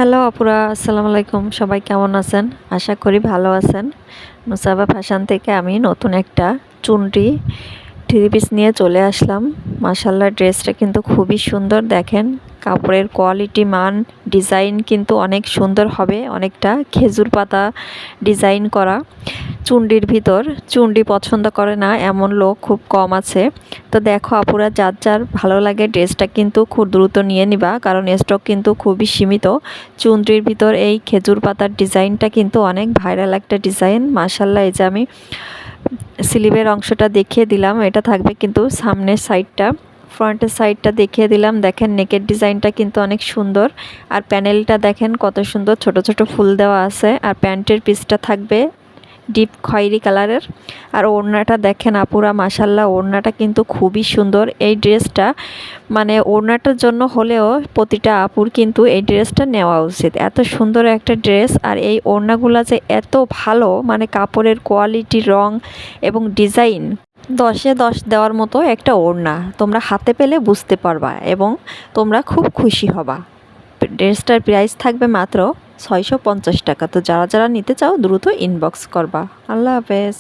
Hello আপুরা, আসসালামু আলাইকুম। সবাই কেমন আছেন? আশা করি ভালো আছেন। নুসাবা ফ্যাশন থেকে আমি নতুন একটা চুনরি থ্রি পিস নিয়ে চলে আসলাম। মাশাআল্লাহ, ড্রেসটা কিন্তু খুবই সুন্দর। দেখেন কাপড়ের কোয়ালিটি, মান, ডিজাইন কিন্তু অনেক সুন্দর হবে। অনেকটা খেজুর পাতা ডিজাইন করা। চুনরির ভিতর চুনরি পছন্দ করে না এমন লোক খুব কম আছে। তো দেখো আপুরা, যার যার ভালো লাগে ড্রেসটা কিন্তু খুব দ্রুত নিয়ে নিবা, কারণ স্টক কিন্তু খুবই সীমিত। চুনরির ভিতর এই খেজুর পাতার ডিজাইনটা কিন্তু অনেক ভাইরাল একটা ডিজাইন। মাশাআল্লাহ, এই যে আমি স্লিভের অংশটা দেখিয়ে দিলাম, এটা থাকবে কিন্তু সামনের সাইডটা। ফ্রন্টের সাইডটা দেখিয়ে দিলাম। দেখেন নেকের ডিজাইনটা কিন্তু অনেক সুন্দর। আর প্যানেলটা দেখেন কত সুন্দর, ছোট ছোট ফুল দেওয়া আছে। আর প্যান্টের পিসটা থাকবে ডিপ খয়েরি কালারের। আর ওড়নাটা দেখেন আপুরা, মাশাআল্লাহ, ওড়নাটা কিন্তু খুবই সুন্দর। এই ড্রেসটা মানে ওড়নাটার জন্য হলেও প্রতিটা আপুর কিন্তু এই ড্রেসটা নেওয়া উচিত। এত সুন্দর একটা ড্রেস, আর এই ওড়নাগুলো যে এত ভালো, মানে কাপড়ের কোয়ালিটি, রং এবং ডিজাইন 10-এ 10 দেওয়ার মতো একটা ওড়না। তোমরা হাতে পেলে বুঝতে পারবা এবং তোমরা খুব খুশি হবা। ড্রেসটার প্রাইস থাকবে মাত্র 650 টাকা। তো যারা যারা নিতে চাও দ্রুত ইনবক্স করবা। আল্লাহ হাফেজ।